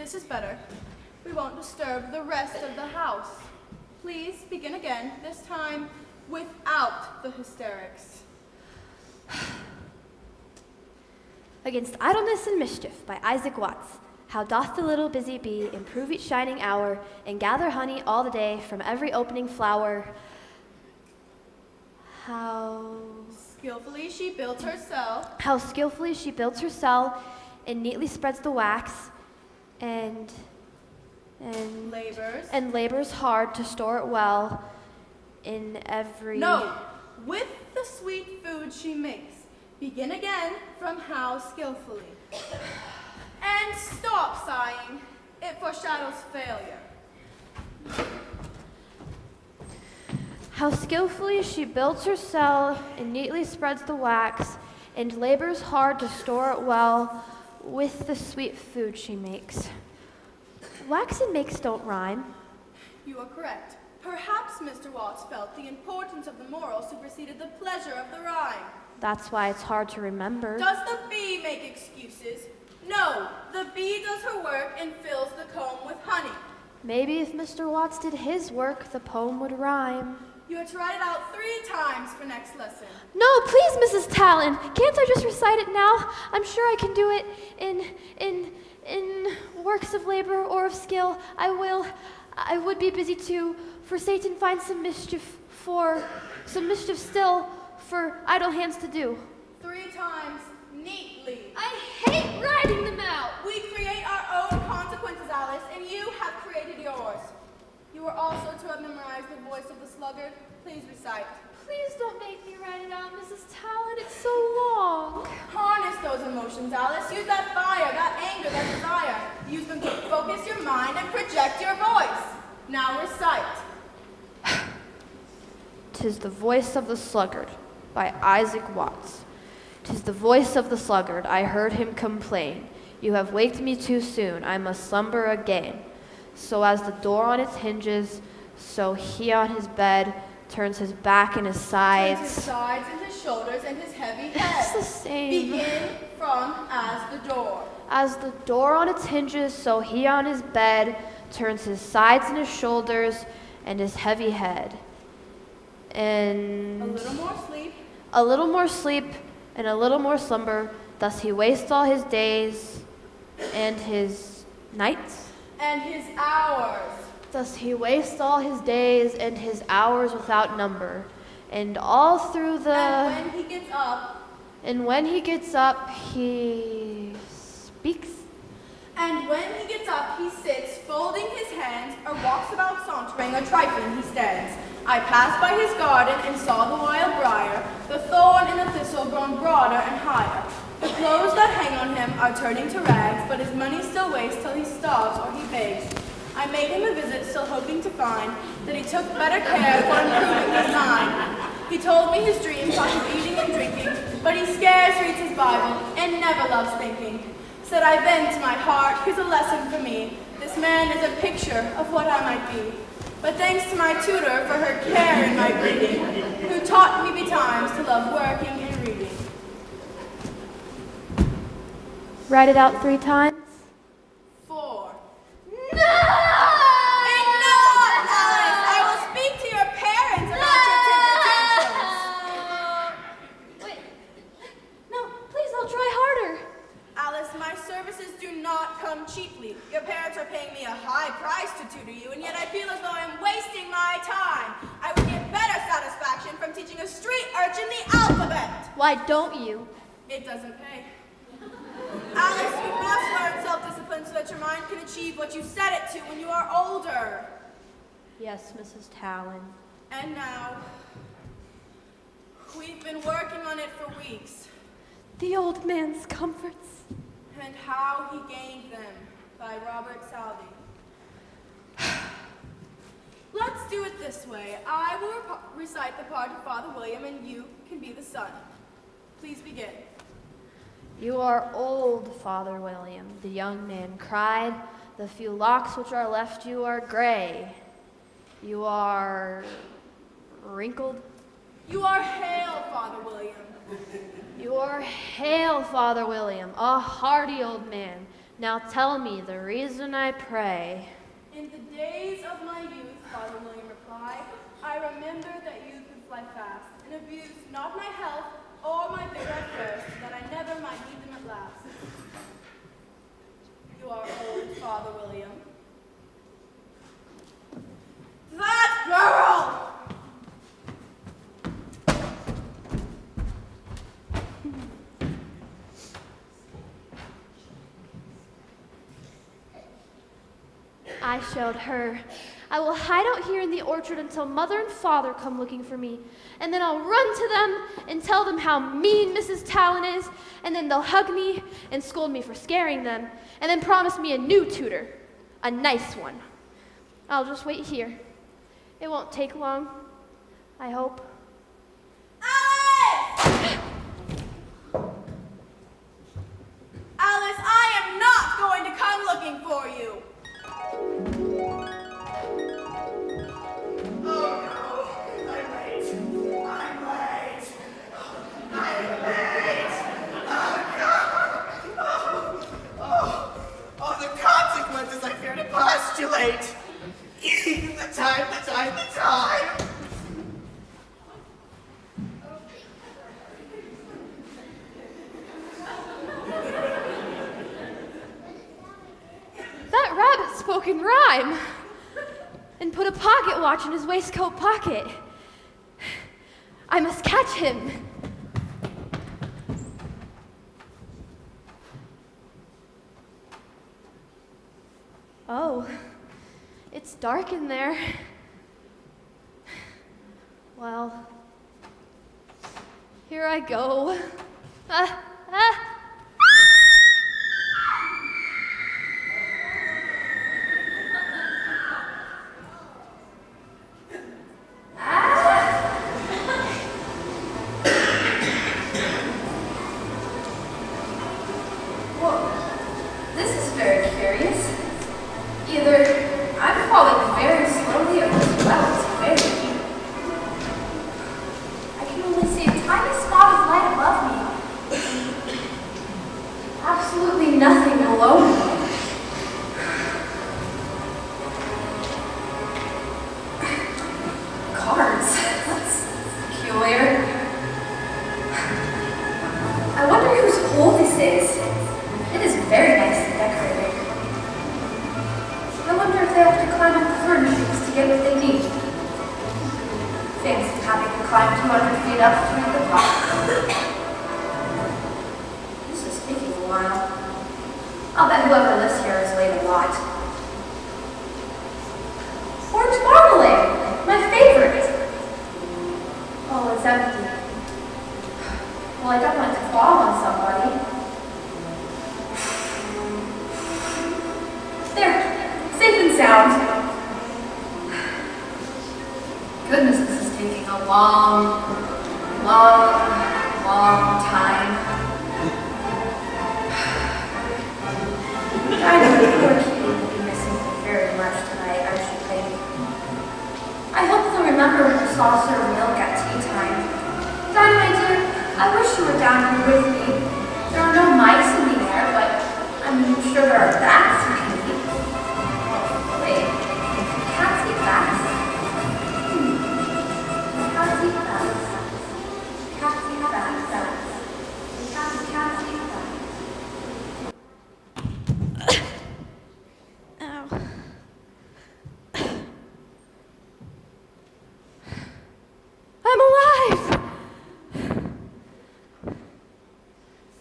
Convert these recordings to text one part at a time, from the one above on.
This is better. We won't disturb the rest of the house. Please begin again, this time without the hysterics. Against Idleness and Mischief by Isaac Watts. How doth the little busy bee improve each shining hour, and gather honey all the day from every opening flower. How skillfully she builds her cell. How skillfully she builds her cell, and neatly spreads the wax, and labors hard to store it well in every... No, with the sweet food she makes. Begin again from how skillfully. And stop sighing. It foreshadows failure. How skillfully she builds her cell and neatly spreads the wax, and labors hard to store it well with the sweet food she makes. Wax and makes don't rhyme. You are correct. Perhaps Mr. Watts felt the importance of the moral superseded the pleasure of the rhyme. That's why it's hard to remember. Does the bee make excuses? No, the bee does her work and fills the comb with honey. Maybe if Mr. Watts did his work, the poem would rhyme. You are to write it out 3 times for next lesson. No, please, Mrs. Talon. Can't I just recite it now? I'm sure I can do it in works of labor or of skill. I would be busy too, for Satan finds some mischief still for idle hands to do. 3 times neatly. I hate writing them out. We create our own consequences, Alice, and you have created yours. You are also to have memorized the voice of the sluggard. Please recite. Please don't make me write it out, Mrs. Talon. It's so long. Harness those emotions, Alice. Use that fire, that anger, that desire. Use them to focus your mind and project your voice. Now recite. 'Tis the voice of the sluggard by Isaac Watts. 'Tis the voice of the sluggard. I heard him complain. You have waked me too soon. I must slumber again. So as the door on its hinges, so he on his bed turns his back and his sides. Turns his sides and his shoulders and his heavy head. It's the same. Begin from as the door. As the door on its hinges, so he on his bed turns his sides and his shoulders and his heavy head. And a little more sleep. A little more sleep and a little more slumber. Thus he wastes all his days and his nights. And his hours. Thus he wastes all his days and his hours without number. And all through the... And when he gets up... And when he gets up, he speaks. And when he gets up, he sits, folding his hands, or walks about sauntering, or trifling he stands. I passed by his garden and saw the wild briar, the thorn and the thistle grown broader and higher. The clothes that hang on him are turning to rags, but his money still wastes till he starves or he begs. I made him a visit, still hoping to find that he took better care for improving his mind. He told me his dreams talked of eating and drinking, but he scarce reads his Bible and never loves thinking. Said I then to my heart, here's a lesson for me. This man is a picture of what I might be. But thanks to my tutor for her care in my breeding, who taught me betimes to love working and reading. Write it out 3 times. 4. No! Enough, Alice! I will speak to your parents about your temper tantrums. Wait. No, please, I'll try harder. Alice, my services do not come cheaply. Your parents are paying me a high price to tutor you, and yet I feel as though I'm wasting my time. I would get better satisfaction from teaching a street urchin the alphabet. Why don't you? It doesn't pay. Alice, you must learn self-discipline so that your mind can achieve what you set it to when you are older. Yes, Mrs. Talon. And now, we've been working on it for weeks. The old man's comforts. And how he gained them, by Robert Southey. Let's do it this way. I will recite the part of Father William, and you can be the son. Please begin. You are old, Father William, the young man cried. The few locks which are left you are gray. You are wrinkled. You are hale, Father William. You are hale, Father William, a hardy old man. Now tell me the reason I pray. In the days of my youth, Father William replied, I remember that youth would fly fast, and abuse not my health or my vigor at first, that I never might need them at last. You are old, Father William. That girl! I showed her. I will hide out here in the orchard until Mother and Father come looking for me. And then I'll run to them and tell them how mean Mrs. Talon is. And then they'll hug me and scold me for scaring them. And then promise me a new tutor. A nice one. I'll just wait here. It won't take long. I hope. Alice! Alice, I am not going to come looking for you. Postulate. The time. That rabbit spoke in rhyme and put a pocket watch in his waistcoat pocket. I must catch him. Oh, it's dark in there. Well, here I go. I'll bet whoever lives here has laid a lot. Orange marmalade, my favorite. Oh, it's empty. Well, I don't want it to fall on somebody. There, safe and sound. Goodness, this is taking a long time. I know the poor kitty will be missing me very much tonight, I should think. I hope they'll remember her saucer of milk at tea time. Dinah, my dear, I wish you were down here with me. There are no mice in the air, but I'm sure there are bats you can eat. Wait, cats eat bats? Cats eat bats. Cats eat bats. Cats eat bats. Ow.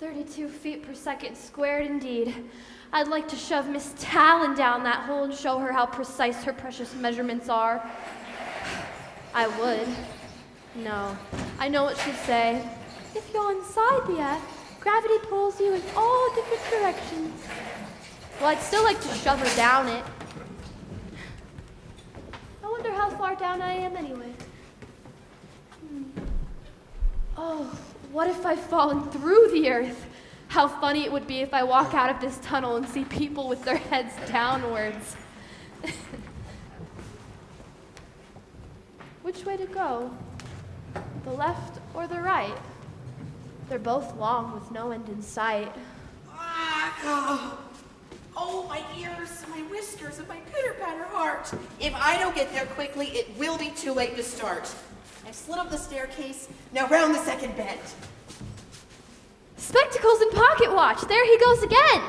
32 feet per second squared indeed. I'd like to shove Miss Talon down that hole and show her how precise her precious measurements are. I would. No, I know what she'd say. If you're inside the earth, gravity pulls you in all different directions. Well, I'd still like to shove her down it. I wonder how far down I am anyway. Oh, what if I've fallen through the earth? How funny it would be if I walk out of this tunnel and see people with their heads downwards. Which way to go? The left or the right? They're both long with no end in sight. whiskers of my pitter-patter heart. If I don't get there quickly, it will be too late to start. I've slid up the staircase, now round the second bend. Spectacles and pocket watch. There he goes again.